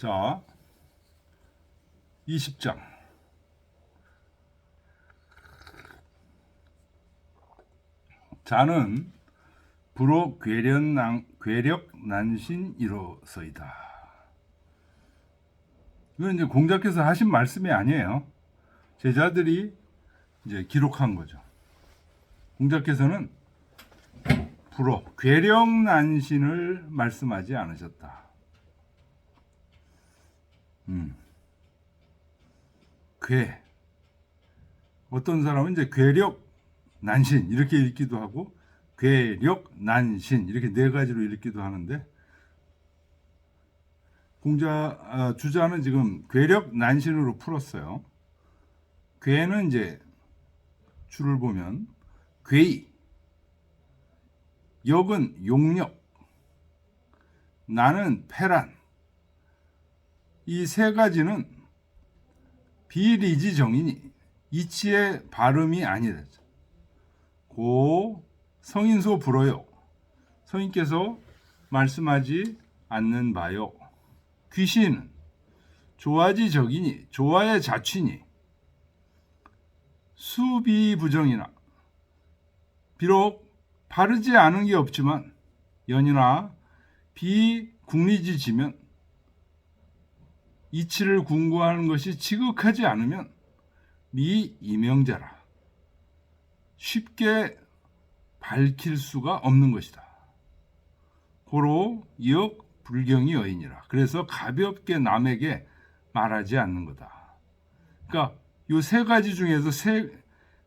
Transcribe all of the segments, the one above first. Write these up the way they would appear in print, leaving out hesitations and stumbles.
자, 20장. 자는 불호 괴력난신이로서이다. 이건 이제 공자께서 하신 말씀이 아니에요. 제자들이 이제 기록한 거죠. 공자께서는 불호 괴력난신을 말씀하지 않으셨다. 어떤 사람은 이제 괴력난신 이렇게 읽기도 하고 괴력난신 이렇게 네 가지로 읽기도 하는데 주자는 지금 괴력난신으로 풀었어요. 괴는 이제 줄을 보면 괴의, 역은 용력, 나는 패란. 이 세 가지는 비리지정이니 이치의 발음이 아니라 고 성인소 불어요. 성인께서 말씀하지 않는 바요. 귀신은 조화지적이니 조화의 자취니 수비부정이나 비록 바르지 않은 게 없지만 연이나 비국리지지면 이치를 궁구하는 것이 지극하지 않으면 미이명자라 쉽게 밝힐 수가 없는 것이다. 고로 이역 불경이 여인이라. 그래서 가볍게 남에게 말하지 않는 거다. 그러니까 이 세 가지 중에서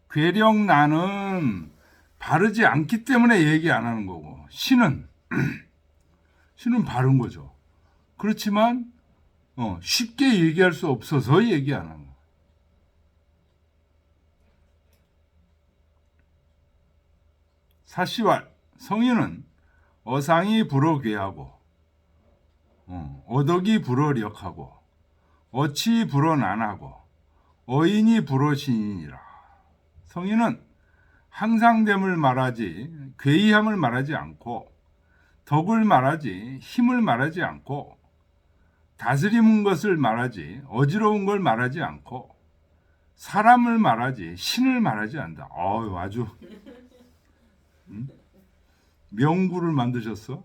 괴력나는 바르지 않기 때문에 얘기 안 하는 거고 신은 바른 거죠. 그렇지만 쉽게 얘기할 수 없어서 얘기 안 하는 거예요. 사시왈 성인은 어상이 불어괴하고 어덕이 불어력하고 어치 불어난하고 어인이 불어신이니라. 성인은 항상됨을 말하지 괴이함을 말하지 않고 덕을 말하지 힘을 말하지 않고 다스리는 것을 말하지 어지러운 걸 말하지 않고 사람을 말하지 신을 말하지 않는다. 아주 명구를 만드셨어.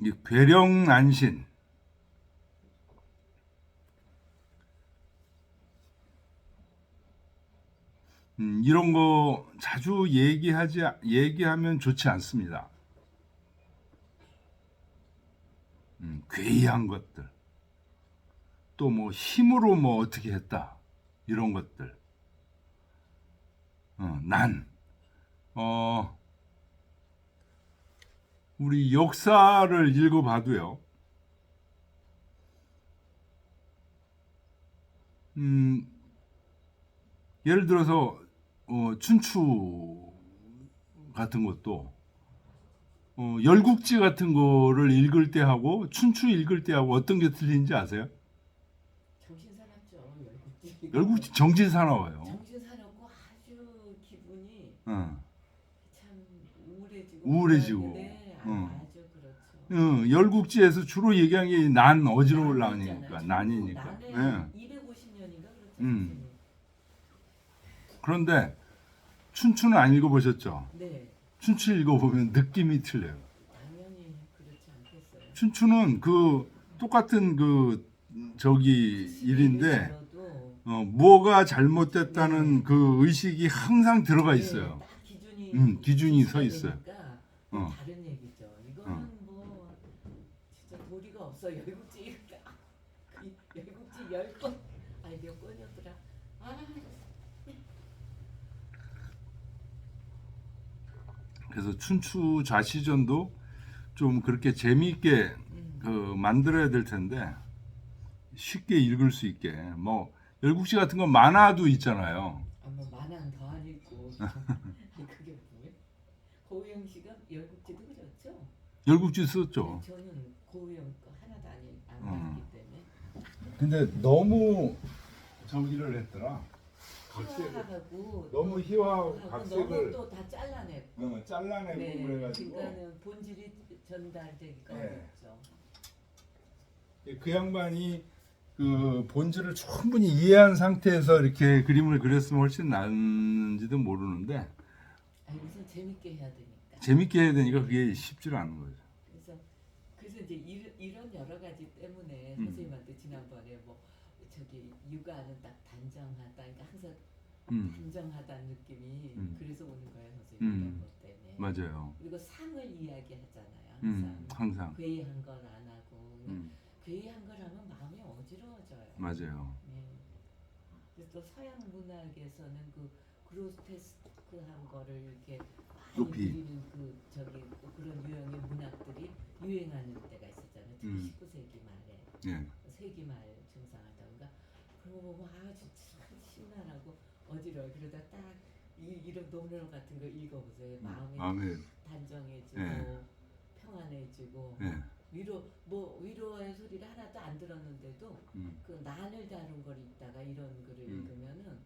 이 괴력난신 이런 거 자주 얘기하면 좋지 않습니다. 괴이한 것들, 또 뭐 힘으로 뭐 어떻게 했다 이런 것들, 우리 역사를 읽어봐도요. 예를 들어서 춘추 같은 것도 열국지 같은 거를 읽을 때 하고 춘추 읽을 때 하고 어떤 게 틀린지 아세요? 정신 사납죠. 열국지. 열국지 정신 사나워요. 정신 사납고 아주 기분이 참 우울해지고. 우울해지고. 네, 아주 그렇죠. 열국지에서 주로 얘기한 게 난 어지러울 나니까 난이니까. 나는 250년인가 그렇죠. 그런데 춘추는 안 읽어보셨죠? 네. 춘추 읽어보면 느낌이 틀려요. 당연히 그렇지 않겠어요. 춘추는 그 똑같은 일인데 뭐가 잘못됐다는 그 의식이 항상 들어가 있어요. 기준이 서 있어요. 다른 얘기죠. 이거는 뭐 진짜 도리가 없어. 열국지 10권 몇 권이었더라. 그래서 춘추 좌시전도 좀 그렇게 재미있게 만들어야 될 텐데 쉽게 읽을 수 있게 뭐 열국지 같은 건 만화도 있잖아요. 뭐 만화는 더 안 읽고 그게 뭐예요? 고우영 씨가 열국지도 그렸죠? 열국지 썼죠. 저는 고우영 거 하나도 안 봤기 때문에. 근데 너무 저기를 했더라. 희화하고 너무 또 희화하고 하고 각색을 너무 또 다 잘라내고 너무 잘라내고 네, 그래가지고 그러니까는 본질이 전달되기가 네. 어렵죠. 그 양반이 그 본질을 충분히 이해한 상태에서 이렇게 그림을 그렸으면 훨씬 낫는지도 모르는데 아니 우선 재밌게 해야 되니까. 재밌게 해야 되니까 그게 쉽지가 않은 거죠. 그래서 이제 이런 여러 가지 때문에 음. 선생님한테 지난번에 뭐 저기 육아는 딱 단정하다, 그러니까 항상 음, 단정하다는 느낌이 그래서 오는 거예요, 선생님 이런 것 때문에. 맞아요. 그리고 상을 이야기하잖아요, 항상. 항상. 괴이한 건 안 하고 음, 괴이한 걸 하면 마음이 어지러워져요. 맞아요. 네. 그래서 또 서양 문학에서는 그 그로테스크한 거를 이렇게 많이 높이. 그리는 그 저기 그런 유형의 문학들이 유행하는 때가 있었잖아요. 특히 19세기 말에 예. 세기 말 중상하다 그러니까 그런 거 보고 아주 참 신나라고 어지러워. 그러다 딱 이런 논문 같은 거 읽어보세요. 마음이 마음에 단정해지고 예. 평안해지고 예. 위로의 소리를 하나도 안 들었는데도 그 난을 다룬 걸 읽다가 이런 글을 읽으면은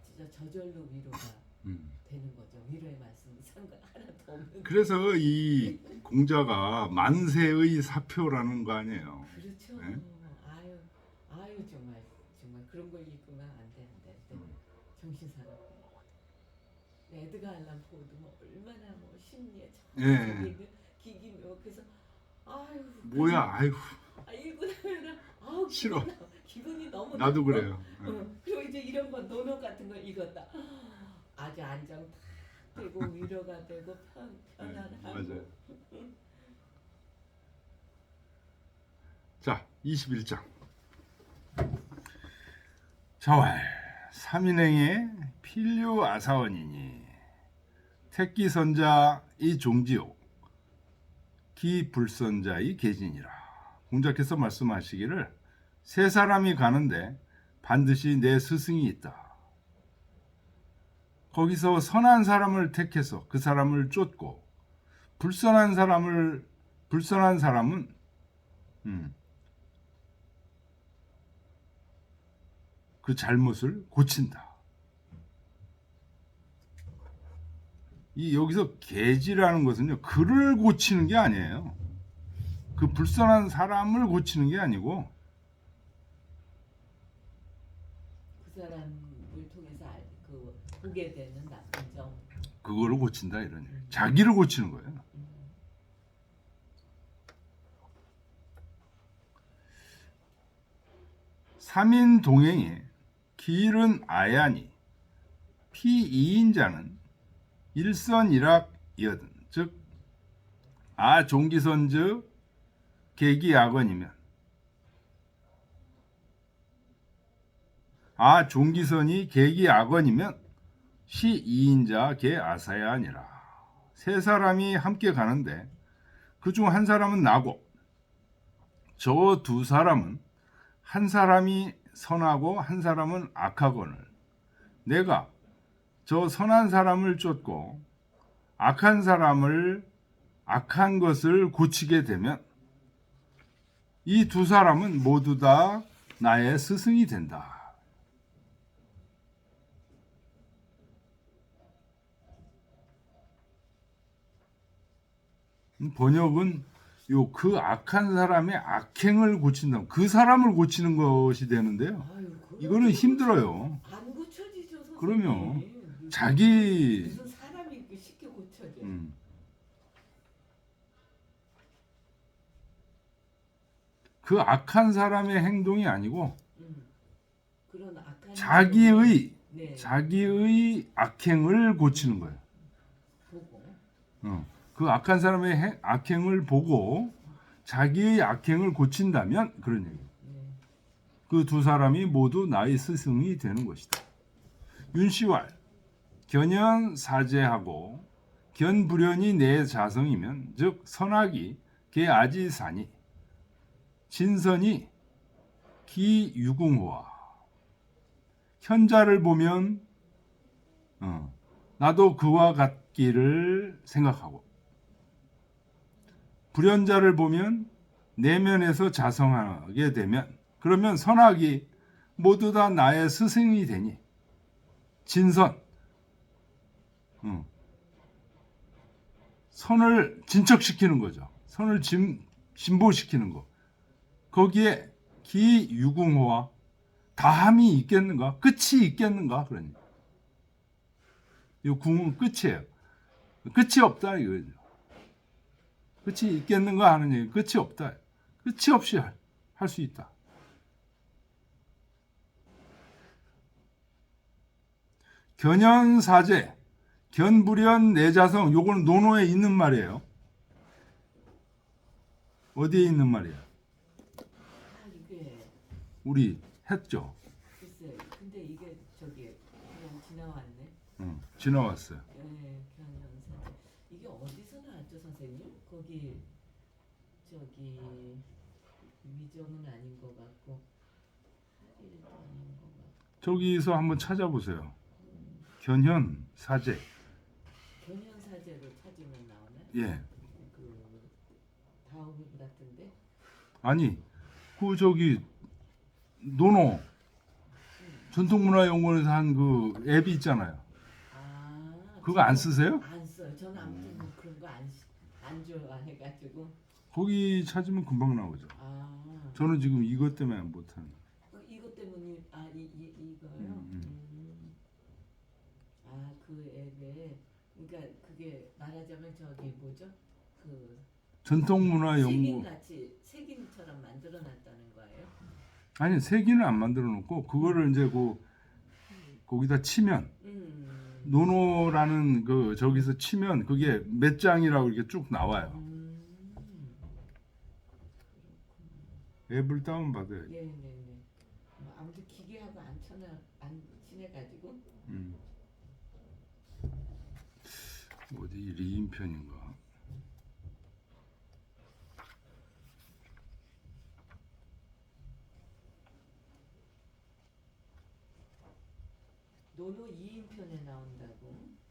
진짜 저절로 위로가 되는 거죠. 위로의 말씀 상관 하나도 없는. 그래서 이 공자가 만세의 사표라는 거 아니에요. 그렇죠. 네? 아유 정말 그런 걸 읽으면 안 돼. 정신 사납고. 에드가 알란 포도 뭐 얼마나 뭐 심리에 예. 기기묘 그래서 아유 뭐야, 아이고 읽고 나면은 아우 싫어. 기분이 너무 나도 나빠. 그래요. 그리고 이제 이런 거 논어 같은 거 읽었다. 아주 안정 탁 되고 위로가 되고 편안하고. 맞아요. 자, 21장. 자왈 삼인행의 필류 아사원이니 택기선자의 종지요 기불선자의 계진이라. 공자께서 말씀하시기를 세 사람이 가는데 반드시 내 스승이 있다. 거기서 선한 사람을 택해서 그 사람을 쫓고 불선한 사람은 그 잘못을 고친다. 이 여기서 계지라는 것은요, 그를 고치는 게 아니에요. 그 불선한 사람을 고치는 게 아니고 그 사람을 통해서 보게 되는 나쁜 점. 그거를 고친다 이런 얘기. 자기를 고치는 거예요. 삼인 동행에 기일은 아야니 피이인자는 일선일악이거든. 즉 종기선즉 계기악언이면 종기선이 계기악언이면 시이인자 계아사야 아니라. 세 사람이 함께 가는데 그중 한 사람은 나고 저 두 사람은 한 사람이 선하고 한 사람은 악하거늘 내가 저 선한 사람을 쫓고 악한 것을 고치게 되면 이 두 사람은 모두 다 나의 스승이 된다. 번역은 그 악한 사람의 악행을 고친다. 그 사람을 고치는 것이 되는데요. 이거는 힘들어요. 안 고쳐지죠, 선생님. 그럼요. 자기 무슨 사람이 쉽게 고쳐져. 그 악한 사람의 행동이 아니고 그런 악한 자기의 네. 자기의 악행을 고치는 거예요. 보고. 그 악한 사람의 악행을 보고 자기의 악행을 고친다면 그런 얘기예요. 그 두 사람이 모두 나의 스승이 되는 것이다. 윤씨왈 견연 사제하고 견불연이 내 자성이면 즉 선악이 개아지사니 진선이 기유궁호와 현자를 보면 나도 그와 같기를 생각하고 불연자를 보면 내면에서 자성하게 되면 그러면 선악이 모두 다 나의 스승이 되니 진선. 선을 진척시키는 거죠. 선을 진보시키는 거. 거기에 기유궁호와 다함이 있겠는가? 끝이 있겠는가? 그러니 이 궁은 끝이에요. 끝이 없다 이거죠. 끝이 있겠는가 하는 얘기. 끝이 없다. 끝이 없이 할 수 있다. 견연사제, 견불연 내자성. 요거는 논어에 있는 말이에요. 어디에 있는 말이에요? 이게 우리 했죠. 글쎄, 근데 이게 저기 그냥 지나왔네. 지나왔어요. 네, 견연사제. 이게 어디서 나왔죠, 선생님? 거기 저기 위정은 아닌 것 같고 하리도 아닌 것 같고. 저기서 한번 찾아보세요. 견현사제. 견연사제로 찾으면 나오나요? 예. 그 다음 같은데. 아니, 그 저기 논어 전통문화연구원에서 한 그 앱이 있잖아요. 그거 안 쓰세요? 안 써요. 저는 아무튼 뭐 그런 거 안 좋아해가지고. 거기 찾으면 금방 나오죠. 저는 지금 이것 때문에 못하는. 이것 때문에 이거요. 그 앱에 그러니까 그게 말하자면 저기 뭐죠? 그 전통문화연구. 색인처럼 만들어놨다는 거예요. 아니 색인은 안 만들어 놓고 그거를 이제 거기다 치면 논어라는 그 저기서 치면 그게 몇 장이라고 이렇게 쭉 나와요. 앱을 다운 받아요. 네네네. 아무튼 기계하고 안 친해가지고. 어디 리인편인가? 논어 2인편에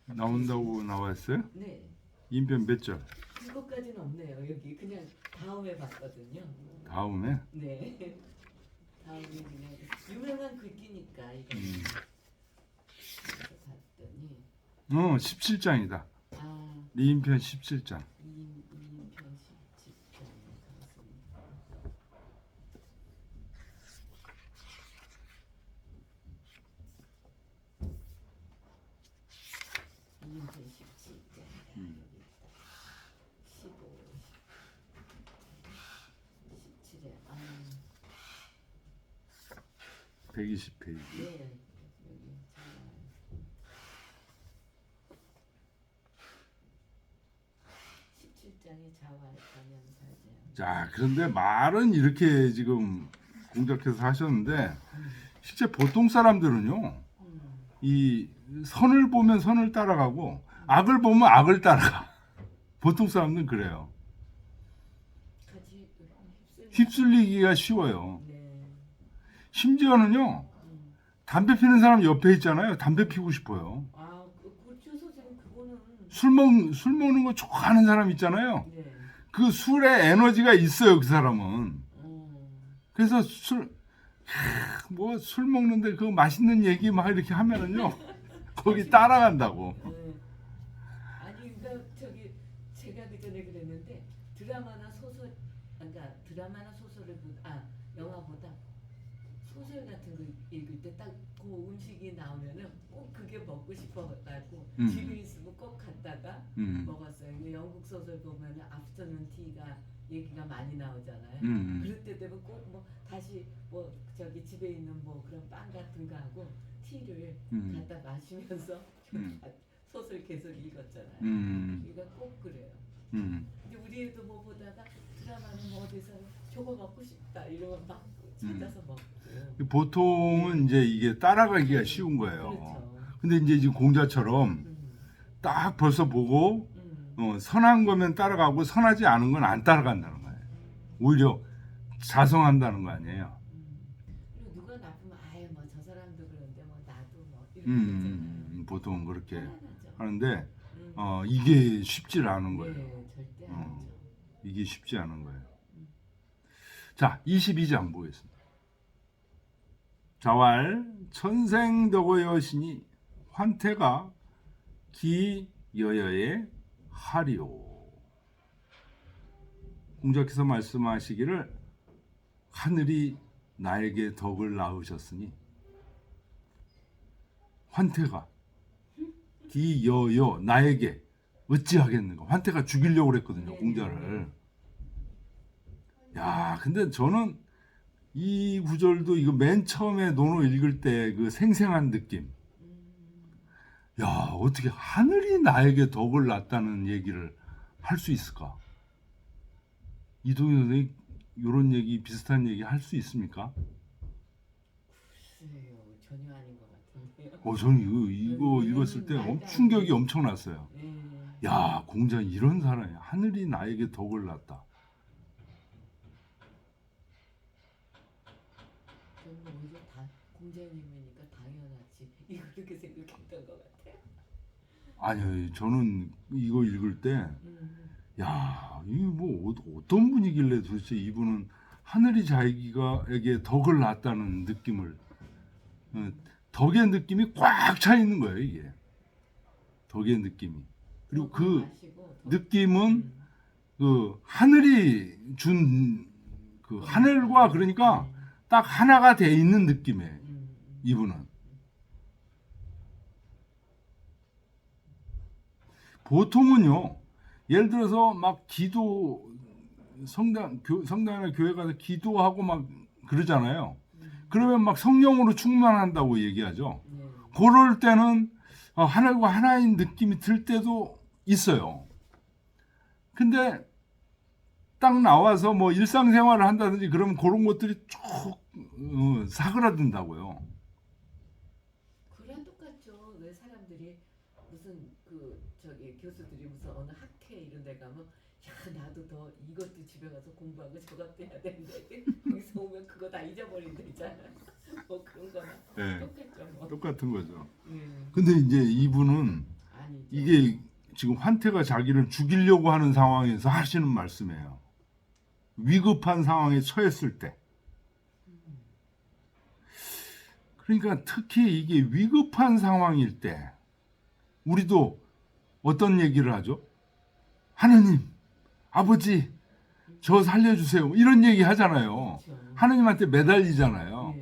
나온다고 나왔어요? 네. 인편 몇 절? 그것까지는 없네요. 여기 그냥 다음에 봤거든요. 다음에? 네. 다음에 그냥 유명한 글귀니까 이거. 봤더니 17장이다. 리인편 17장. 2인편 17장 같습니다. 2인편 17장. 15, 17에 120페이지. 네. 여기 잘 나와요. 17장이 자활관연사제요. 자, 그런데 말은 이렇게 지금 공작해서 하셨는데 실제 보통 사람들은요. 이 선을 보면 선을 따라가고 악을 보면 악을 따라가. 보통 사람들은 그래요. 같이 휩쓸리기가 쉬워요. 네. 심지어는요. 담배 피는 사람 옆에 있잖아요. 담배 피우고 싶어요. 그렇죠, 선생님. 그거는 술 먹는 거 좋아하는 사람 있잖아요. 네. 그 술에 에너지가 있어요, 그 사람은. 그래서 술 먹는데 그 맛있는 얘기 막 이렇게 하면은요. 거기 따라간다고. 아니, 그러니까 저기 제가 그 전에 그랬는데 드라마나 소설을 영화보다 소설 같은 거 읽을 때 딱 그 음식이 나오면은 꼭 그게 먹고 싶어가지고 집에 있으면 꼭 갔다가 먹었어요. 근데 영국 소설 보면은 아프터눈 티가 얘기가 많이 나오잖아요. 그럴 때 되면 꼭 뭐 다시 뭐 저기 집에 있는 뭐 그런 빵 같은 거 하고 티를 갖다 마시면서 소설 계속 읽었잖아요. 그러니까 꼭 그래요. 근데 우리 애도 뭐 보다가 드라마는 뭐 어디서 저거 먹고 싶다 이러면 막 찾아서 먹고. 보통은 이제 이게 따라가기가 쉬운 거예요. 그렇죠. 근데 이제 지금 공자처럼 딱 벌써 보고 선한 거면 따라가고 선하지 않은 건 안 따라간다는 거예요. 오히려 자성한다는 거 아니에요. 그리고 누가 나쁘면 뭐 저 사람도 그런데 뭐 나도 뭐 이렇게 되잖아요. 보통 그렇게 편안하죠. 하는데 이게 쉽지 않은 거예요. 네, 절대 아니죠. 이게 쉽지 않은 거예요. 자, 22장 보겠습니다. 자왈 천생덕어 여신이 환태가 기여여에 하리오. 공자께서 말씀하시기를 하늘이 나에게 덕을 낳으셨으니 환태가 기여여 나에게 어찌하겠는가. 환태가 죽이려고 그랬거든요, 공자를. 야, 근데 저는 이 구절도 이거 맨 처음에 논어 읽을 때 그 생생한 느낌. 야, 어떻게 하늘이 나에게 덕을 낳았다는 얘기를 할 수 있을까? 이동희 선생님 이런 얘기, 비슷한 얘기 할 수 있습니까? 글쎄요, 전혀 아닌 것 같은데요. 저는 이거 읽었을 때 충격이 엄청났어요. 야, 공자 이런 사람이야. 하늘이 나에게 덕을 낳았다. 저는 오히려 다 공자님이니까 당연하지. 이거 그렇게 생각했던 것 같아요. 아니요, 저는 이거 읽을 때, 야, 이 뭐 어떤 분이길래 도대체 이분은 하늘이 자기가에게 덕을 낳았다는 느낌을, 덕의 느낌이 꽉 차 있는 거예요, 이게. 덕의 느낌이. 그리고 그 느낌은 그 하늘이 준 그 하늘과 그러니까 딱 하나가 돼 있는 느낌이에요, 이분은. 보통은요, 예를 들어서 막 기도 성당이나 교회 가서 기도하고 막 그러잖아요. 그러면 막 성령으로 충만한다고 얘기하죠. 그럴 때는 하늘과 하나인 느낌이 들 때도 있어요. 근데 딱 나와서 뭐 일상생활을 한다든지 그러면 그런 것들이 쭉 사그라든다고요. 그랑 똑같죠. 왜 사람들이 무슨 교수들이 무슨 어느 학회 이런 데 가면 야, 나도 더 이것도 집에 가서 공부하고 저것도 해야 되는데 거기서 오면 그거 다 잊어버린다잖아. 뭐 그런 거나 네, 똑같죠. 뭐. 똑같은 거죠. 근데 이제 이분은 아니죠. 이게 지금 환태가 자기를 죽이려고 하는 상황에서 하시는 말씀이에요. 위급한 상황에 처했을 때. 그러니까 특히 이게 위급한 상황일 때 우리도 어떤 얘기를 하죠? 하느님, 아버지, 저 살려주세요. 이런 얘기 하잖아요. 그렇죠. 하느님한테 매달리잖아요.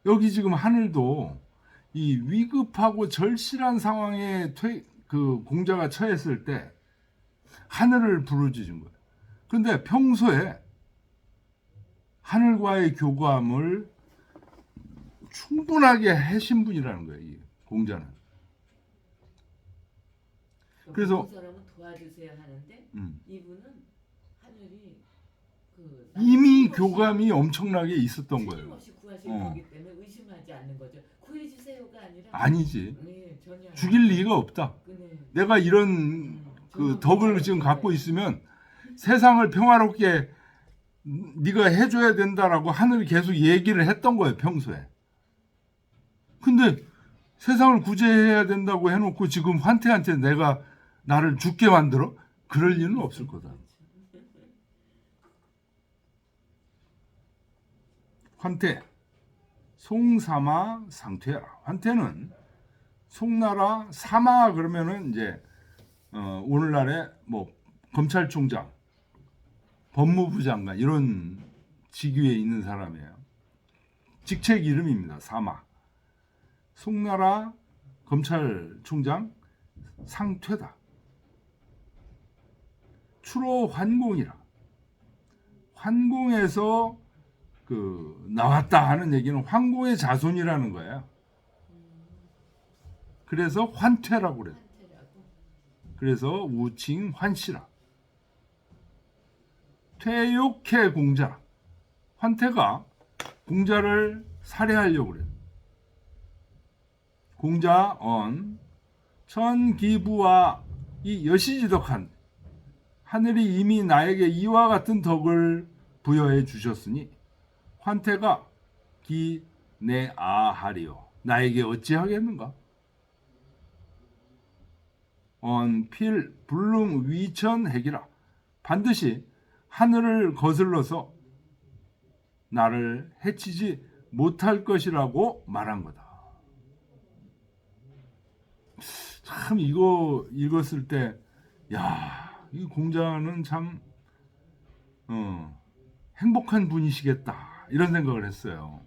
여기 지금 하늘도 이 위급하고 절실한 상황에 그 공자가 처했을 때 하늘을 부르짖은 거예요. 그런데 평소에 하늘과의 교감을 충분하게 하신 분이라는 거예요, 이 공자는. 그래서 그 사람은 도와주세요 하는데 이분은 하늘이 이미 교감이 엄청나게 있었던 거예요. 틀림없이 구하실 거기 때문에 의심하지 않는 거죠. 구해주세요가 아니라 아니지. 전혀 죽일 리가 없다. 내가 이런 그 덕을 지금 갖고 있으면 세상을 평화롭게 네가 해줘야 된다라고 하늘이 계속 얘기를 했던 거예요, 평소에. 근데 세상을 구제해야 된다고 해놓고 지금 환태한테 내가 나를 죽게 만들어? 그럴 리는 없을 거다. 환태, 송사마 상퇴라. 환태는 송나라 사마 그러면은 이제 오늘날의 뭐 검찰총장, 법무부 장관 이런 직위에 있는 사람이에요. 직책 이름입니다. 사마. 송나라 검찰총장 상퇴다. 추로 환공이라. 환공에서 나왔다 하는 얘기는 환공의 자손이라는 거예요. 그래서 환퇴라고 그래요. 그래서 우칭 환씨라. 퇴욕해 공자. 환태가 공자를 살해하려고 그래요. 공자 천기부와 이 여시지덕한 하늘이 이미 나에게 이와 같은 덕을 부여해 주셨으니 환태가 기내아하리요. 나에게 어찌하겠는가? 필 불능 위천핵이라. 반드시 하늘을 거슬러서 나를 해치지 못할 것이라고 말한 거다. 참 이거 읽었을 때, 야, 이 공자는 참 행복한 분이시겠다 이런 생각을 했어요.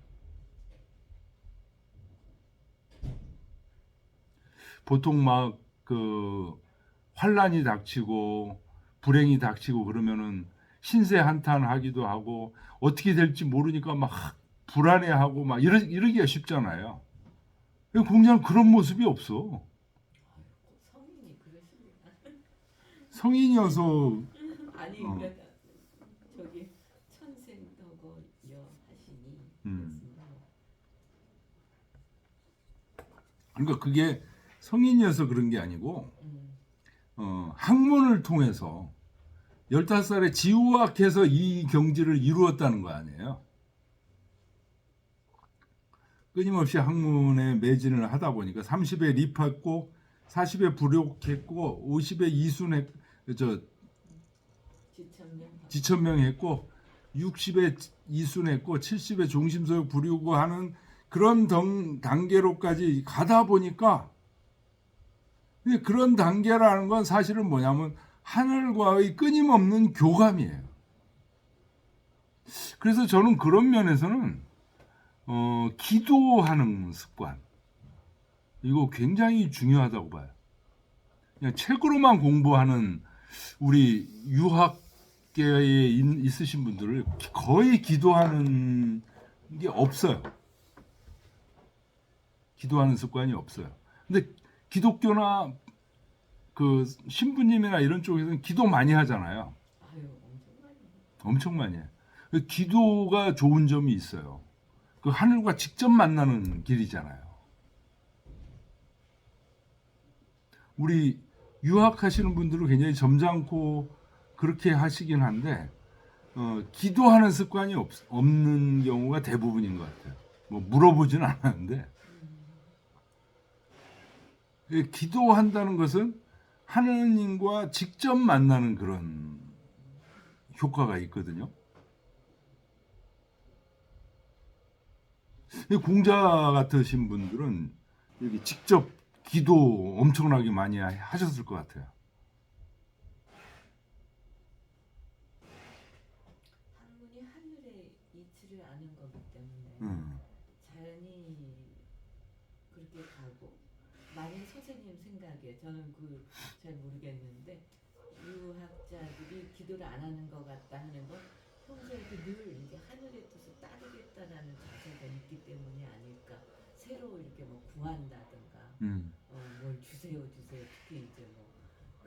보통 막 그 환란이 닥치고 불행이 닥치고 그러면은 신세 한탄하기도 하고 어떻게 될지 모르니까 막 불안해하고 막 이러기가 쉽잖아요. 공자는 그런 모습이 없어. 성인이 그러십니까? 성인이어서 아니 그러니까 저기 천생덕어여 하시니 그러니까 그게 성인이어서 그런 게 아니고 학문을 통해서 15살에 지우학해서 이 경지를 이루었다는 거 아니에요. 끊임없이 학문에 매진을 하다 보니까 30에 입학했고 40에 불욕했고 50에 이순했 지천명했고 60에 이순했고 70에 종심소욕 부리고 하는 그런 단계로까지 가다 보니까 그런 단계라는 건 사실은 뭐냐면 하늘과의 끊임없는 교감이에요. 그래서 저는 그런 면에서는 기도하는 습관 이거 굉장히 중요하다고 봐요. 그냥 책으로만 공부하는 우리 유학계에 있으신 분들을 거의 기도하는 게 없어요. 기도하는 습관이 없어요. 근데 기독교나 그 신부님이나 이런 쪽에서는 기도 많이 하잖아요. 아유, 엄청 많이 해요. 기도가 좋은 점이 있어요. 그 하늘과 직접 만나는 길이잖아요. 우리 유학하시는 분들은 굉장히 점잖고 그렇게 하시긴 한데 기도하는 습관이 없는 경우가 대부분인 것 같아요. 뭐 물어보진 않았는데 기도한다는 것은 하느님과 직접 만나는 그런 효과가 있거든요. 공자 같으신 분들은 여기 직접 기도 엄청나게 많이 하셨을 것 같아요. 학문이 하늘의 이치를 아는 거기 때문에 자연히 그렇게 가고 만약 선생님 생각에 저는 그 잘 모르겠는데 유학자들이 기도를 안 하는 것 같다 하는 건 평소에 늘 이제 하늘의 뜻을 따르겠다라는 자세가 있기 때문이 아닐까. 새로 이렇게 뭐 구한다든가 뭘 주세요 특히 이제 뭐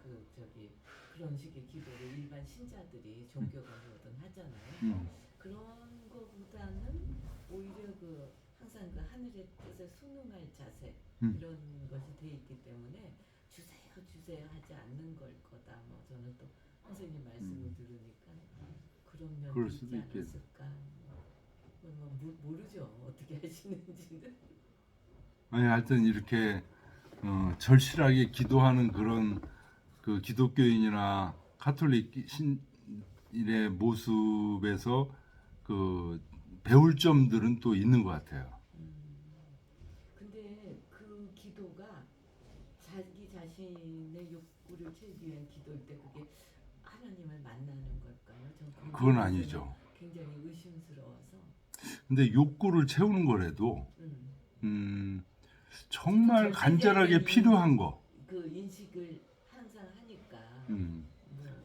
그 저기 그런 식의 기도를 일반 신자들이 종교가거든 하잖아요. 그런 거보다는 오히려 그 항상 그 하늘의 뜻에 순응할 자세 이런 것이 돼 있기 때문에 주세요 하지 않는 걸 거다. 뭐 저는 또 선생님 말씀을 들으니까 그런 면도 있지 않았을까. 모르죠 어떻게 하시는지는. 아니 하여튼 이렇게 절실하게 기도하는 그런 그 기독교인이나 카톨릭 신일의 모습에서 그 배울 점들은 또 있는 것 같아요. 근데 그 기도가 자기 자신의 욕구를 채우기 위한 기도일 때 그게 하나님을 만나는 걸까요? 전 그건 아니죠. 굉장히 의심스러워서. 근데 욕구를 채우는 거라도 정말 간절하게 필요한 거. 그 인식을 항상 하니까.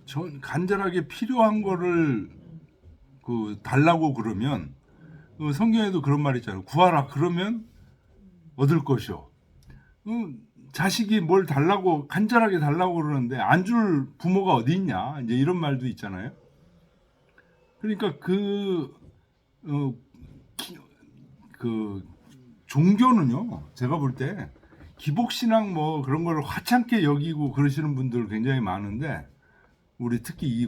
전 간절하게 필요한 거를 그 달라고 그러면 성경에도 그런 말 있잖아요. 구하라 그러면 얻을 것이요. 자식이 뭘 달라고 간절하게 달라고 그러는데 안 줄 부모가 어디 있냐 이제 이런 말도 있잖아요. 그러니까 그 종교는요 제가 볼 때 기복신앙 뭐 그런 걸 화창게 여기고 그러시는 분들 굉장히 많은데 우리 특히 이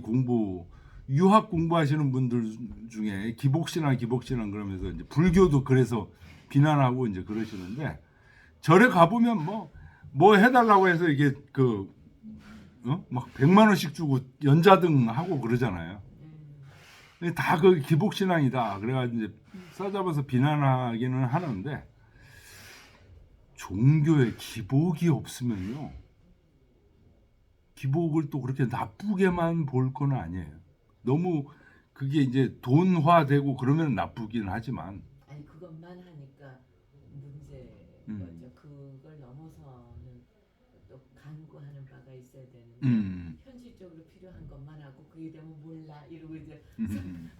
유학 공부하시는 분들 중에 기복신앙 그러면서 이제 불교도 그래서 비난하고 이제 그러시는데 절에 가보면 뭐 해달라고 해서 이게 막 100만 원씩 주고 연자등 하고 그러잖아요. 다 그 기복신앙이다. 그래가지고 이제 싸잡아서 비난하기는 하는데 종교에 기복이 없으면요, 기복을 또 그렇게 나쁘게만 볼 건 아니에요. 너무 그게 이제 돈화되고 그러면 나쁘긴 하지만, 아니 그것만 하니까 문제인 거죠. 그걸 넘어서는 또 강구하는 바가 있어야 되는데 현실적으로 필요한 것만 하고 그게 되면 몰라 이러고 이제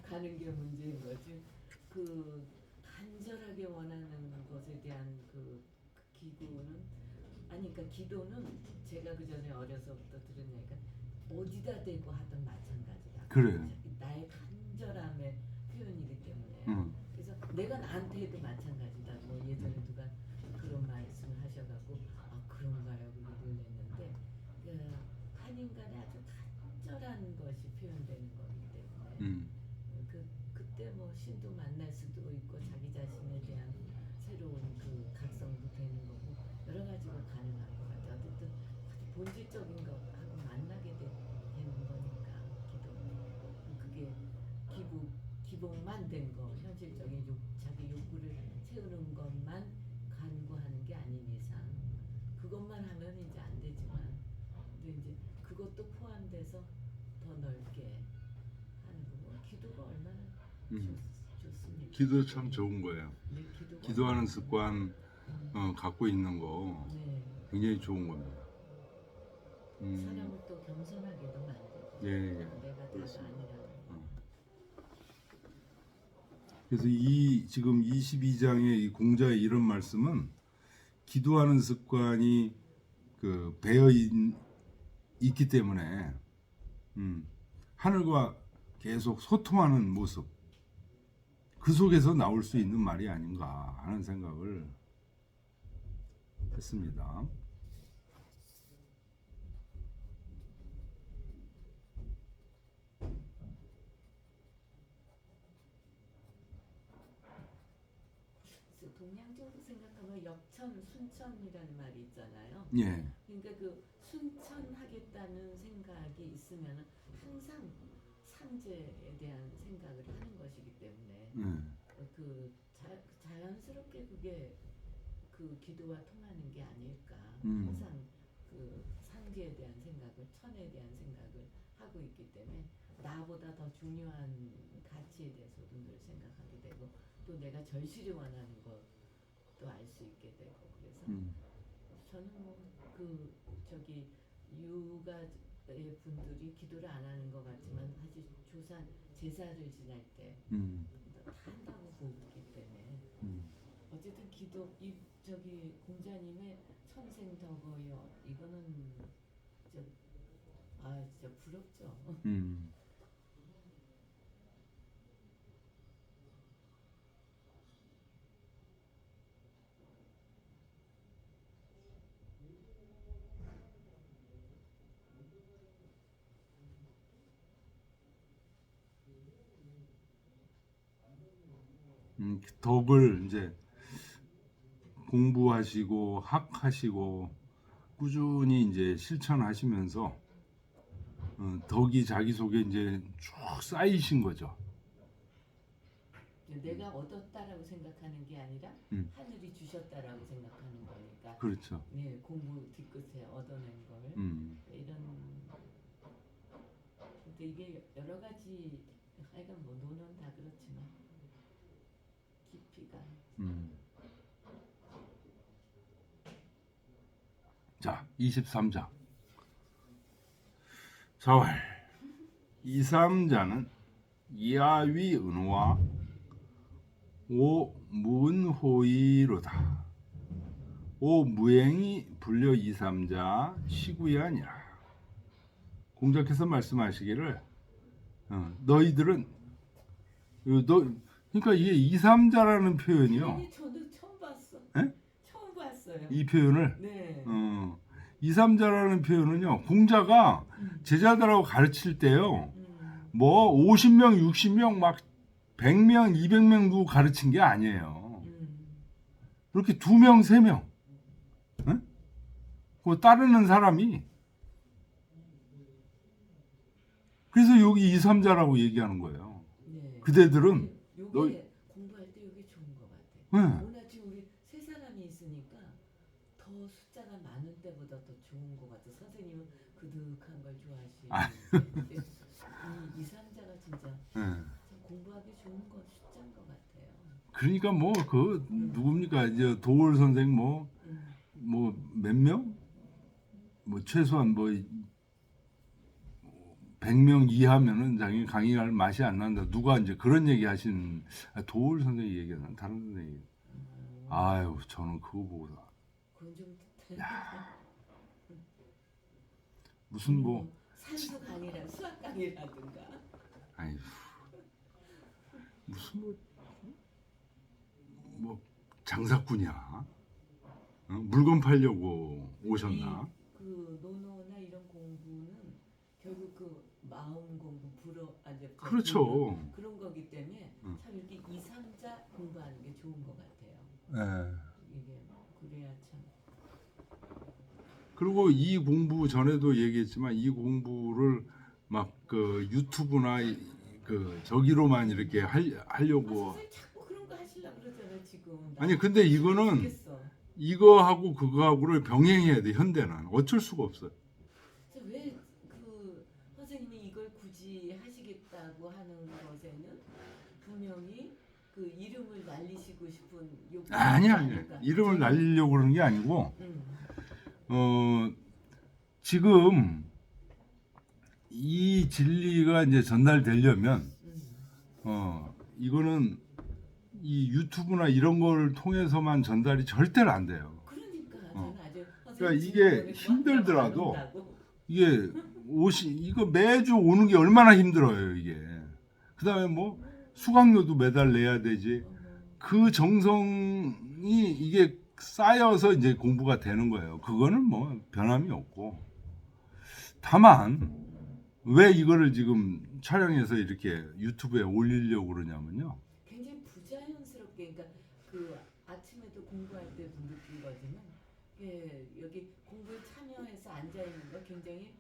가는 게 문제인 거지. 그 간절하게 원하는 것에 대한 그 기도는 아니 그러니까 기도는 제가 그 전에 어려서부터 들은 얘기가 어디다 대고 하든 마찬가지다. 그래요. 나의 간절함의 표현이기 때문에. 그래서 내가 나한테 해도 마찬가지다. 뭐 예전에 누가 그런 말씀을 하셔갖고 아 그런가요? 그걸 놀랐는데 한 인간의 아주 간절한 것이 표현되는 거기 때문에 그때 뭐 신도 만날 수도 있고 자기 자신에 대한 새로운 그 각성도 되는 거고 여러 가지가 가능한 것 같아요. 어쨌든 아주 본질적인 것하고 만나게 되는 거니까 기도는 그게 기복만 된 거, 현실적인 자기 욕구를 채우는 것만 간구하는 게 아닌 이상 그것만 하면 이제 안 되지만 근데 이제 그것도 포함돼서 더 넓게 하는 거고 기도가 얼마나 좋습니까? 기도 참 좋은 거예요. 네, 기도하는 습관 갖고 있는 거 네. 굉장히 좋은 겁니다. 사람을 또 겸손하게도 만들고 예, 예. 내가 다가 그렇습니다. 아니라는 그래서 이 지금 22장의 이 공자의 이런 말씀은 기도하는 습관이 그 배어 있기 때문에 하늘과 계속 소통하는 모습 그 속에서 나올 수 있는 말이 아닌가 하는 생각을 했습니다. 동양적으로 생각하면 역천, 순천이라는 말이 있잖아요. 예. 그러니까 그 순천하겠다는 생각이 있으면 항상 상제에 대한 생각을 하는 것이기 때문에 그 자연스럽게 그게 그 기도와 통하는 게 아닐까. 항상 그 상제에 대한 생각을 천에 대한 생각을 하고 있기 때문에 나보다 더 중요한 가치에 대해서도 늘 생각하게 되고 또 내가 절실히 원하는 것도 알 수 있게 되고 그래서 저는 뭐 그 저기 유가의 분들이 기도를 안 하는 것 같지만 사실 조산 제사를 지낼 때 다 한다고 보기 때문에 어쨌든 기도 이 저기 공자님의 천생덕어여 이거는 진짜 부럽죠. 덕을 이제 공부하시고 학하시고 꾸준히 이제 실천하시면서 덕이 자기 속에 이제 쭉 쌓이신 거죠. 내가 얻었다라고 생각하는 게 아니라 하늘이 주셨다라고 생각하는 거니까. 그렇죠. 네, 공부 뒤끝에 얻어낸 걸 이런. 근데 이게 여러 가지 하여간 뭐 논은 다 그렇지만 깊이가. 자, 23장. 자활. 23자는 이하위 은호와 오문호이로다. 오무행이 불려 23자 시구이 아니라. 공자께서 말씀하시기를 너희들은 그러니까 이게 23자라는 표현이요. 아니, 저도 처음 봤어. 에? 처음 봤어요. 이 표현을 네. 23자라는 표현은요. 공자가 제자들하고 가르칠 때요. 뭐 50명, 60명 막 100명, 200명 두고 가르친 게 아니에요. 그렇게 2명, 3명. 그 따르는 사람이 그래서 여기 2, 3자라고 얘기하는 거예요. 네. 그대들은 요게 공부할 때 이게 좋은 것 같아. 네. 워낙 지금 우리 세 사람이 있으니까 더 숫자가 많은 때보다 더 좋은 것 같아. 선생님은 그득한 걸 좋아하시는데 아. 이 2, 3자가 진짜 예. 참 공부하기 좋은 거 숫자인 것 같아요. 그러니까 뭐 그 누굽니까 이제 도올 선생 뭐 몇 명? 뭐 최소한 뭐 100명 이하면은 자기 강의할 맛이 안 난다. 누가 이제 그런 얘기 하신 도올 선생이 얘기하나 다른 선생이. 아유 저는 그거 보고 그건 좀 무슨 뭐 산수 강의라 수학 강의라든가. 아니 무슨 뭐 장사꾼이야. 어? 물건 팔려고 오셨나? 그 논어나 이런 공부는 결국 그 마음 공부 그렇죠. 그런 거기 때문에 참 이렇게 2, 3자 공부하는 게 좋은 것 같아요. 예. 이게 그래야 참. 그리고 이 공부 전에도 얘기했지만 이 공부를 막 그 유튜브나 그 저기로만 이렇게 하려고. 선생님 자꾸 그런 거 하시려고 그러잖아요 지금. 아니 근데 이거는 죽겠어. 이거하고 그거하고를 병행해야 돼. 현대는 어쩔 수가 없어요. 왜 그 선생님이 이걸 굳이 하시겠다고 하는 것에는 분명히 그 이름을 날리시고 싶은 욕구가 아니야. 아닐까? 이름을 날리려고 그러는 게 아니고 음. 지금 이 진리가 이제 전달되려면 이거는 이 유튜브나 이런 걸 통해서만 전달이 절대로 안 돼요. 그러니까 저는 아주 그러니까 이게 힘들더라도 이게 이거 매주 오는 게 얼마나 힘들어요 이게. 그다음에 뭐 수강료도 매달 내야 되지. 그 정성이 이게 쌓여서 이제 공부가 되는 거예요. 그거는 뭐 변함이 없고. 다만 왜 이거를 지금 촬영해서 이렇게 유튜브에 올리려고 그러냐면요. 굉장히 부자연스럽게 그러니까 그 아침에도 공부할 때도 느낀 거지만 여기 공부에 참여해서 앉아 있는 거 굉장히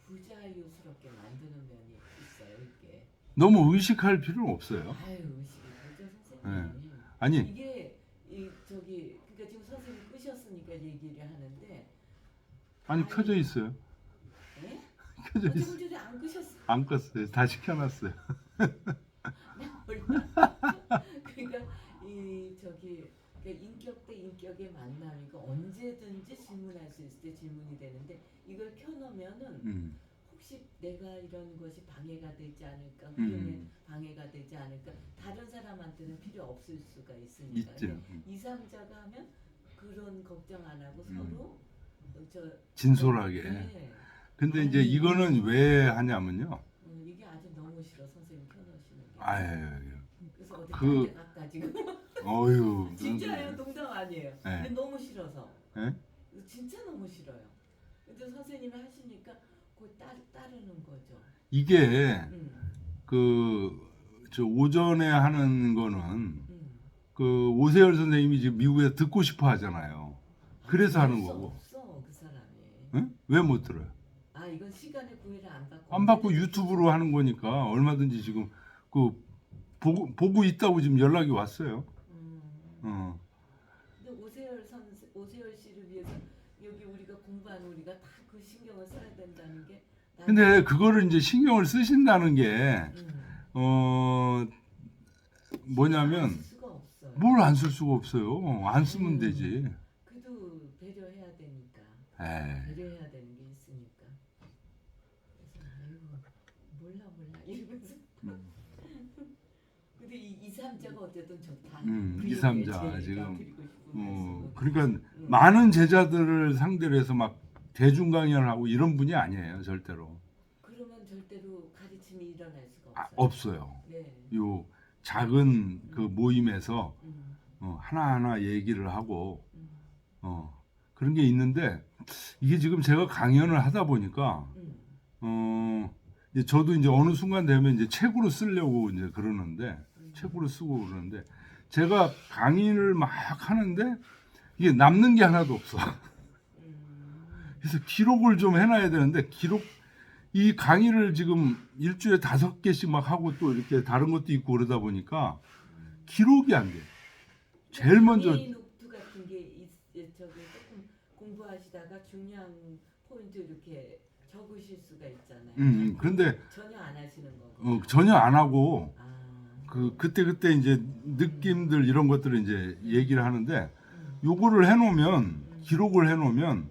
부자유스럽게 만드는 면이 있어요 이게. 너무 의식할 필요는 없어요. 아유 의식이 그죠 선생님. 네. 아니 이게 그러니까 지금 선생님 끄셨으니까 얘기를 하는데. 아니 켜져 있어요. 네? 켜져 있어. 지금 전에 안 끄셨어요. 안 껐어요. 다시 켜놨어요. 그러니까 그러니까 인격 대 인격의 만남이고 언제든지 질문할 수 있을 때 질문이 되는데 이걸 켜놓으면은 혹시 내가 이런 것이 방해가 되지 않을까, 훈련에 방해가 되지 않을까, 다른 사람한테는 필요 없을 수가 있으니까. 있죠. 2, 3자가 하면 그런 걱정 안 하고 서로 진솔하게. 네. 근데 이제 이거는 왜 하냐면요. 이게 아주 너무 싫어 선생님 켜놓으시는 게. 아유. 그래서 어디 그- 갈까 지금. 어유. 진짜예요, 농담 아니에요. 네. 근데 너무 싫어서. 네? 진짜 너무 싫어요. 근데 선생님이 하시니까 그걸 따르는 거죠. 이게 음, 저 오전에 하는 거는 음. 그 오세열 선생님이 지금 미국에서 듣고 싶어 하잖아요. 그래서 하는 수 거고. 없어 그 사람이. 응? 왜 못 들어요? 아 이건 시간의 구애를 안 받고. 안 받고 유튜브로 하는 거니까 얼마든지 지금 그 보고 있다고 지금 연락이 왔어요. 근데 오세열 씨를 위해서 여기 우리가 공부하는 우리가 다 그 신경을 써야 된다는 게. 근데 그거를 이제 신경을 쓰신다는 게 뭐냐면 쓸 수가 없어요. 뭘 안 쓸 수가 없어요. 안 쓰면 되지. 그래도 배려해야 되니까. 에이. 배려해야 되는 게 있으니까. 그래서 아이고 몰라 이러면서. 근데 이 2, 3자가 어쨌든 좋다. 2, 3자 지금 말씀은. 그러니까 많은 제자들을 상대로 해서 막 대중 강연을 하고 이런 분이 아니에요, 절대로. 그러면 절대로 가르침이 일어날 수가 없어요. 없어요. 네. 요 작은 그 모임에서 하나하나 얘기를 하고 그런 게 있는데 이게 지금 제가 강연을 하다 보니까 이제 저도 이제 어느 순간 되면 이제 책으로 쓰려고 이제 그러는데 책으로 쓰고 그러는데 제가 강의를 막 하는데 이게 남는 게 하나도 없어. 그래서 기록을 좀 해놔야 되는데 이 강의를 지금 일주일에 5개씩 막 하고 또 이렇게 다른 것도 있고 그러다 보니까 기록이 안 돼. 제일 먼저 노트 같은 게 조금 공부하시다가 중요한 포인트 이렇게 적으실 수가 있잖아요. 그런데 전혀 안 하시는 거고. 전혀 안 하고 아, 그때 이제 느낌들 이런 것들을 이제 얘기를 하는데 음, 요거를 해놓으면 기록을 해놓으면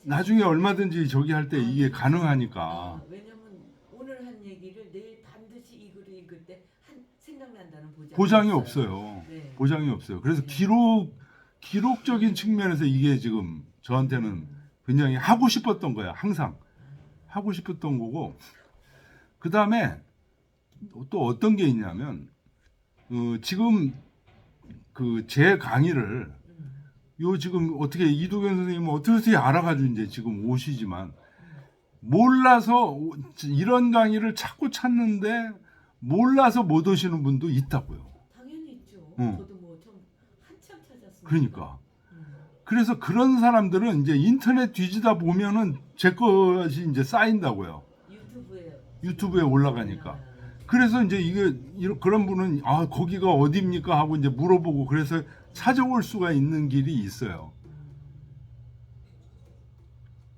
나중에 얼마든지 저기 할 때 이게 가능하니까. 왜냐면 오늘 한 얘기를 내일 반드시 이 글을 읽을 때 생각난다는 보장이 없어요. 네. 보장이 없어요. 그래서 네. 기록적인 측면에서 이게 지금 저한테는 굉장히 하고 싶었던 거야. 항상 하고 싶었던 거고. 그 다음에 또 어떤 게 있냐면 지금 제 강의를 지금 어떻게 이도경 선생님은 어떻게 알아가지고 이제 지금 오시지만 몰라서 이런 강의를 찾고 찾는데 몰라서 못 오시는 분도 있다고요. 당연히 있죠. 응. 저도 뭐 좀 한참 찾았습니다. 그러니까. 그래서 그런 사람들은 이제 인터넷 뒤지다 보면은 제 것이 이제 쌓인다고요. 유튜브에 올라가니까. 그래서 이제 그런 분은 거기가 어디입니까 하고 이제 물어보고 그래서 찾아올 수가 있는 길이 있어요.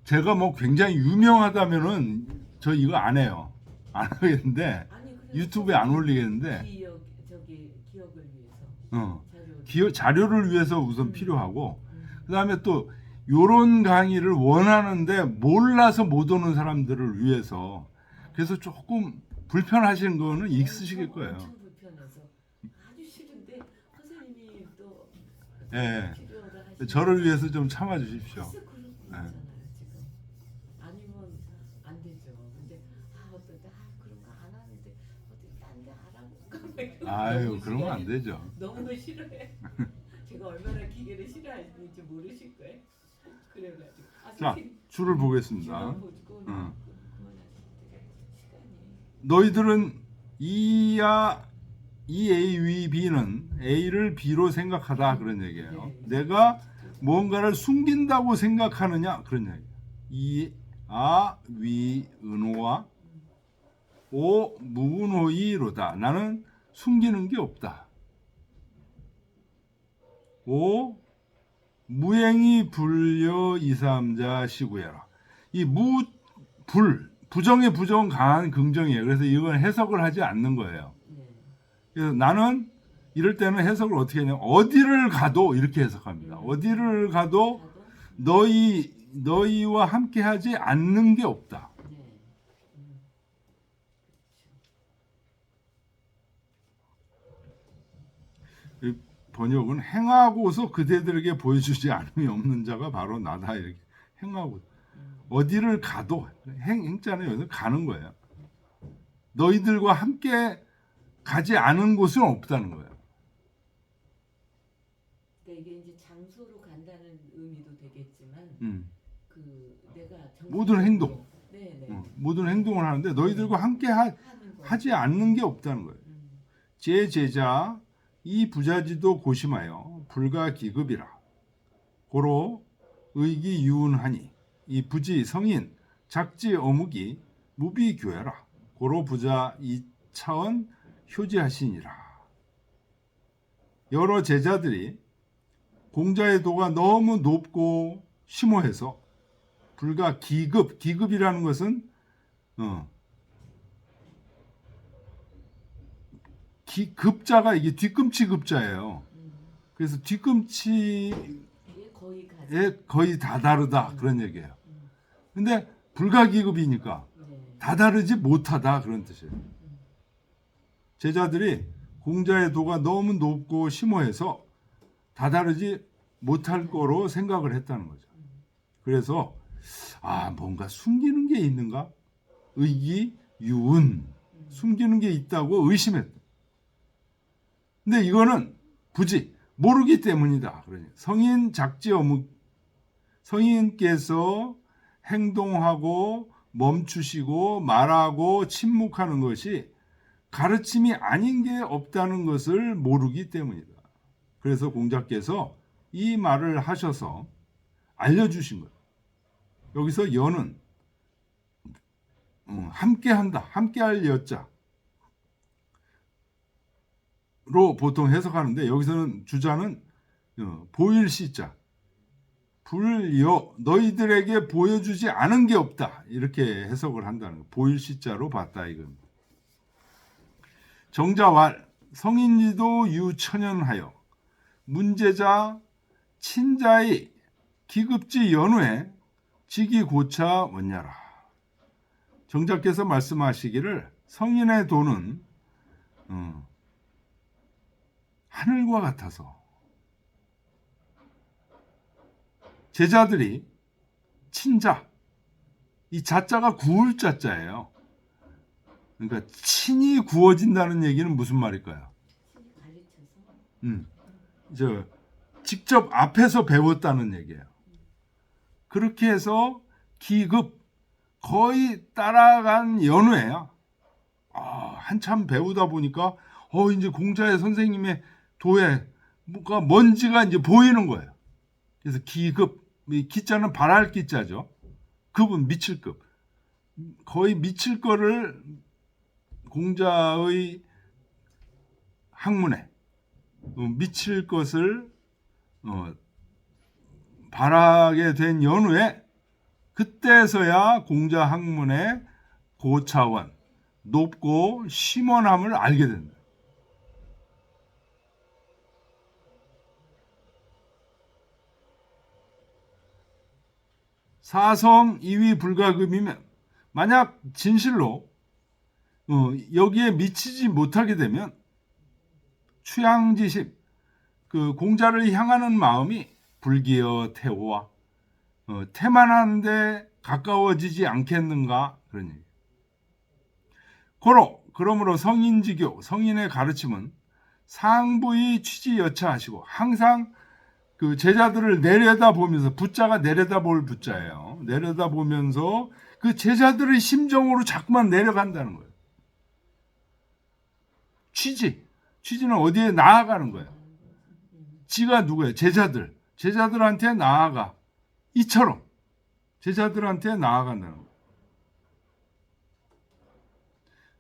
제가 뭐 굉장히 유명하다면은 저 이거 안 해요. 안 하겠는데 유튜브에 안 올리겠는데 기억을 위해서 자료를 위해서 우선 필요하고 그다음에 또 요런 강의를 원하는데 몰라서 못 오는 사람들을 위해서 그래서 조금 불편하신 거는 있으실 거예요. 엄청 불편해서 아주 싫은데 선생님이 또 예. 필요를 하시니까 저를 위해서 좀 참아 주십시오. 글쎄 그런 거 있잖아요 지금. 아니면 안 되죠. 근데 어떨 때 그런 거 안 하는데 어디 딴 데 알아볼까? 아유, 그러면 안 되죠. 너무 싫어해. 제가 얼마나 기계를 싫어하는지 모르실 거예요. 그래가지고 자, 줄을 보겠습니다. 줄을 보고 너희들은 A, V, B는 A를 B로 생각하다 그런 얘기예요. 내가 뭔가를 숨긴다고 생각하느냐 그런 얘기예요. 이, 위, 은호와 오, 무은호이로다. 나는 숨기는 게 없다. 오, 무행이 불려 이삼자 시구해라. 이 부정의 부정은 강한 긍정이에요. 그래서 이건 해석을 하지 않는 거예요. 그래서 나는 이럴 때는 해석을 어떻게 하냐면 어디를 가도 이렇게 해석합니다. 어디를 가도 너희와 함께하지 않는 게 없다. 번역은 행하고서 그대들에게 보여주지 않음이 없는 자가 바로 나다. 이렇게 행하고 어디를 가도 행자는 여기서 가는 거예요. 너희들과 함께 가지 않은 곳은 없다는 거예요. 그러니까 이게 이제 장소로 간다는 의미도 되겠지만 내가 모든 행동, 모든 행동을 하는데 너희들과 함께 하지 않는 게 없다는 거예요. 제 제자 이 부자지도 고심하여 불가 기급이라 고로 의기 유운하니 이 부지 성인 작지 어묵이 무비교회라 고로 부자 이차원 효지하시니라. 여러 제자들이 공자의 도가 너무 높고 심오해서 불가 기급이라는 것은 급자가 이게 뒤꿈치 급자예요. 그래서 뒤꿈치에 거의 다 다르다 그런 얘기예요. 근데 불가기급이니까 다 다르지 못하다 그런 뜻이에요. 제자들이 공자의 도가 너무 높고 심오해서 다다르지 못할 거로 생각을 했다는 거죠. 그래서 뭔가 숨기는 게 있는가? 의기, 유은 숨기는 게 있다고 의심했다. 근데 이거는 굳이 모르기 때문이다. 그러니 성인 작지 어묵 성인께서 행동하고 멈추시고 말하고 침묵하는 것이 가르침이 아닌 게 없다는 것을 모르기 때문이다. 그래서 공자께서 이 말을 하셔서 알려주신 거예요. 여기서 여는 함께한다, 함께할 여자로 보통 해석하는데 여기서는 주자는 보일 시자, 불여 너희들에게 보여주지 않은 게 없다. 이렇게 해석을 한다는 거. 보일 시자로 봤다 이겁니다. 정자왈 성인지도 유천연하여 문제자 친자의 기급지 연후에 직이 고차 원냐라. 정자께서 말씀하시기를 성인의 도는 하늘과 같아서 제자들이 친자, 이 자자가 구울 자자예요. 그러니까 친이 구워진다는 얘기는 무슨 말일까요? 직접 앞에서 배웠다는 얘기예요. 그렇게 해서 기급 거의 따라간 연후에요. 한참 배우다 보니까 이제 공자의 선생님의 도에 뭔가 먼지가 이제 보이는 거예요. 그래서 기급, 이 기자는 바랄 기자죠. 급은 미칠 급. 거의 미칠 거를 공자의 학문에 미칠 것을 바라게 된 연후에 그때서야 공자 학문의 고차원, 높고 심원함을 알게 된다. 사성 이위 불가금이면 만약 진실로 여기에 미치지 못하게 되면 취향지심, 그 공자를 향하는 마음이 불기어 태호와 태만한데 가까워지지 않겠는가 그런 얘기. 그러므로 성인지교, 성인의 가르침은 상부의 취지 여차하시고 항상 그 제자들을 내려다보면서, 부자가 내려다볼 부자예요. 내려다보면서 그 제자들의 심정으로 자꾸만 내려간다는 거예요. 취지는 어디에 나아가는 거예요. 지가 누구예요? 제자들한테 나아가. 이처럼 제자들한테 나아간다는 거예요.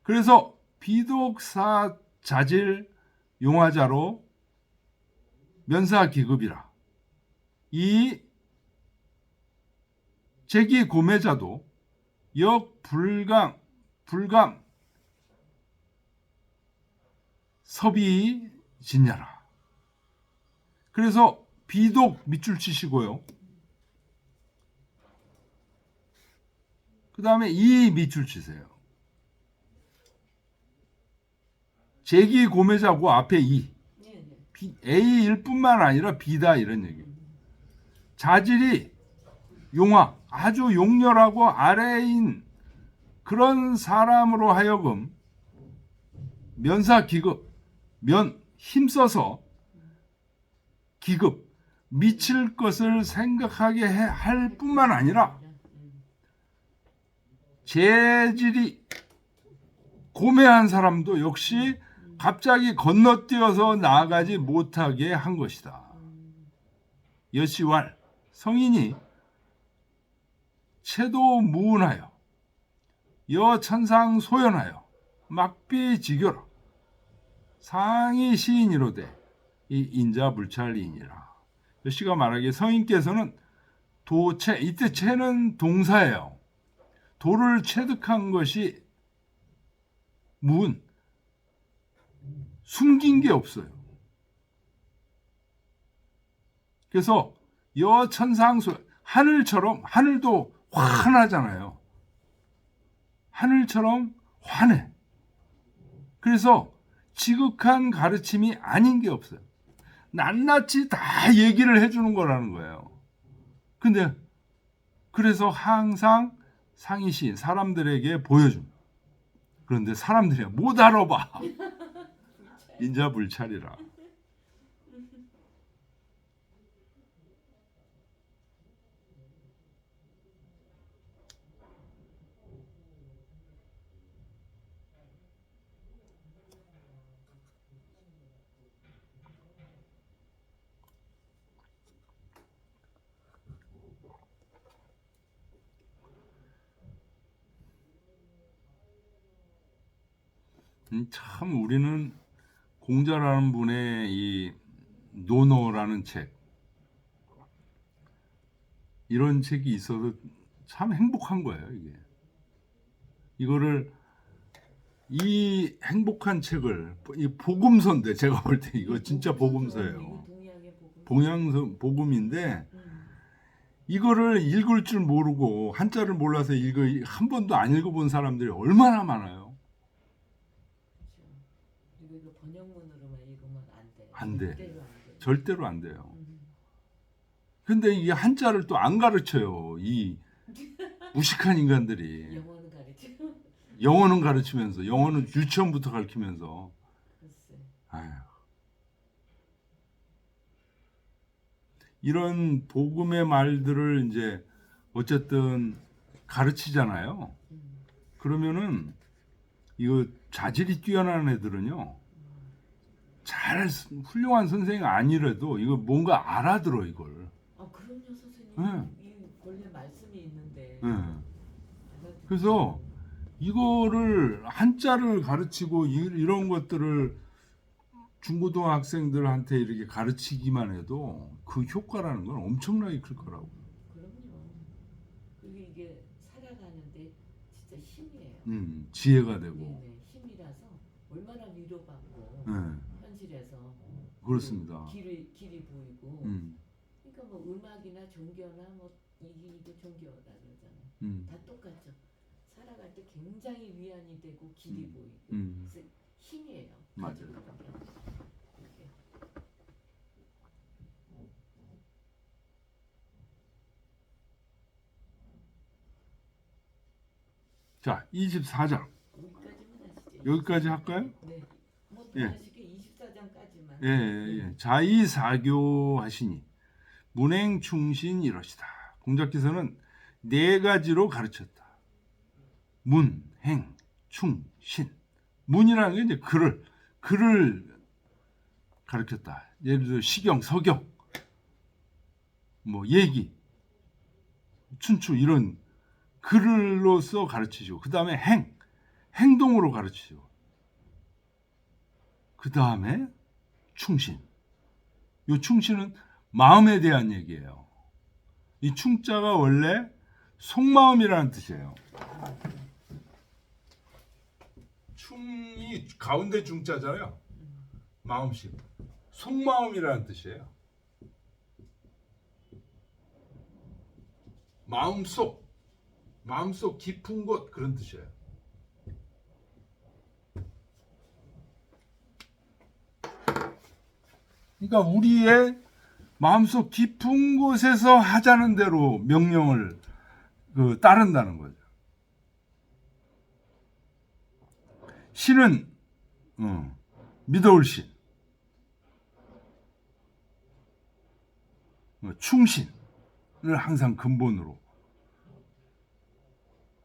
그래서 비독사 자질 용화자로 면사기급이라. 이 제기 고매자도 역불감 섭이 진냐라. 그래서 비독 밑줄 치시고요. 그 다음에 이 밑줄 치세요. 제기 고매자고 앞에 이. A일 뿐만 아니라 B다 이런 얘기예요. 자질이 용화, 아주 용렬하고 아래인 그런 사람으로 하여금 면사기급, 힘써서 기급, 미칠 것을 생각하게 할 뿐만 아니라 재질이 고매한 사람도 역시 갑자기 건너뛰어서 나아가지 못하게 한 것이다. 여시왈 성인이 채도 무운하여 여천상 소연하여 막비지교라 상이 시인이로되 이 인자불찰이니라. 여시가 말하기에 성인께서는 도체, 이때 체는 동사예요. 도를 체득한 것이 무운, 숨긴 게 없어요. 그래서 여천상소, 하늘처럼, 하늘도 환하잖아요. 하늘처럼 환해. 그래서 지극한 가르침이 아닌 게 없어요. 낱낱이 다 얘기를 해주는 거라는 거예요. 근데 그래서 항상 상이시인 사람들에게 보여줍니다. 그런데 사람들이 못 알아봐. 인자불찰이라. 참 우리는 공자라는 분의 이 노노라는 책, 이런 책이 있어서 참 행복한 거예요, 이게. 이거를 이 행복한 책을 이 복음서인데 제가 볼 때 이거 진짜 복음서예요. 동양서 복음인데 이거를 읽을 줄 모르고 한자를 몰라서 한 번도 안 읽어본 사람들이 얼마나 많아요. 그리고 이거 번역문으로만 읽으면 안 돼. 절대로 안 돼요. 근데 이게 한자를 또 안 가르쳐요. 이 무식한 인간들이. 영어는 가르치면서 영어는 유치원부터 가르치면서. 아유. 이런 복음의 말들을 이제 어쨌든 가르치잖아요. 그러면은 이거 자질이 뛰어난 애들은요. 잘 훌륭한 선생이 아니라도 이거 뭔가 알아들어 이걸. 아 그럼요 선생님. 이 원래 말씀이 있는데. 그래서 이거를 한자를 가르치고 이런 것들을 중고등학생들한테 이렇게 가르치기만 해도 그 효과라는 건 엄청나게 클 거라고. 그럼요. 그리고 이게 살아가는데 진짜 힘이에요. 지혜가 되고. 네네, 힘이라서 얼마나 위로받고 현실에서 그렇습니다. 길이 보이고. 그러니까 뭐 음악이나 종교나 뭐 이게 종교다 그러잖아요. 다 똑같죠. 살아갈 때 굉장히 위안이 되고 길이 보이고 그래서 힘이에요. 맞아요. 자, 24장. 여기까지 할까요? 네. 뭐 더 하시게 24장까지만. 예. 자의사교 하시니 문행충신 이러시다. 공자께서는 네 가지로 가르쳤다. 문, 행, 충, 신. 문이라는 게 이제 글을 가르쳤다. 예를 들어 시경, 서경, 뭐 얘기, 춘추 이런 글로서 가르치시고, 그 다음에 행동으로 가르치시고, 그 다음에 충신. 이 충신은 마음에 대한 얘기예요. 이 충자가 원래 속마음이라는 뜻이에요. 충이 가운데 중자잖아요. 마음씨. 속마음이라는 뜻이에요. 마음속 깊은 곳 그런 뜻이에요. 그러니까 우리의 마음속 깊은 곳에서 하자는 대로 명령을 따른다는 거죠. 신은 믿어올 신, 충신을 항상 근본으로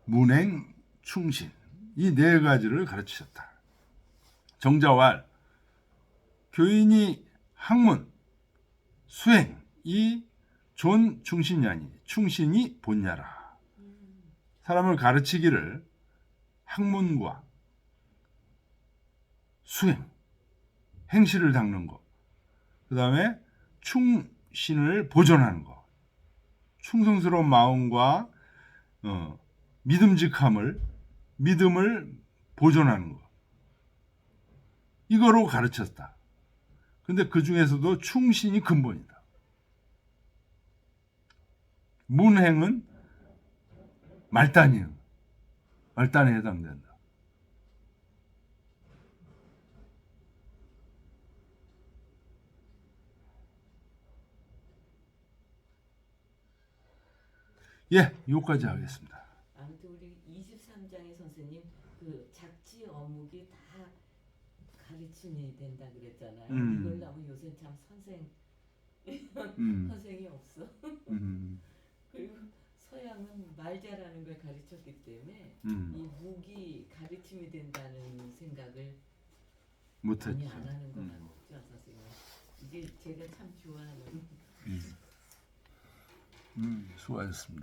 문행, 충신 이 네 가지를 가르치셨다. 정자왈 교인이 학문, 수행이 존 충신이아니 충신이 본야라. 사람을 가르치기를 학문과 수행, 행실을 닦는 것, 그 다음에 충신을 보존하는 것, 충성스러운 마음과 믿음을 보존하는 것, 이거로 가르쳤다. 근데 그 중에서도 충신이 근본이다. 문행은 말단에 해당된다. 예, 여기까지 하겠습니다. 아무튼 우리 23장의 선생님 그 작지 어묵이 다 가르침이 된다 그랬잖아요. 이걸 나면 요새 참 선생이 없어. 그리고 서양은 말 잘하는 걸 가르쳤기 때문에 이 묵이 가르침이 된다는 생각을 못했죠. 많이 안 하는 건 아니죠, 선생님. 이게 제가 참 좋아하는. 수고하셨습니다.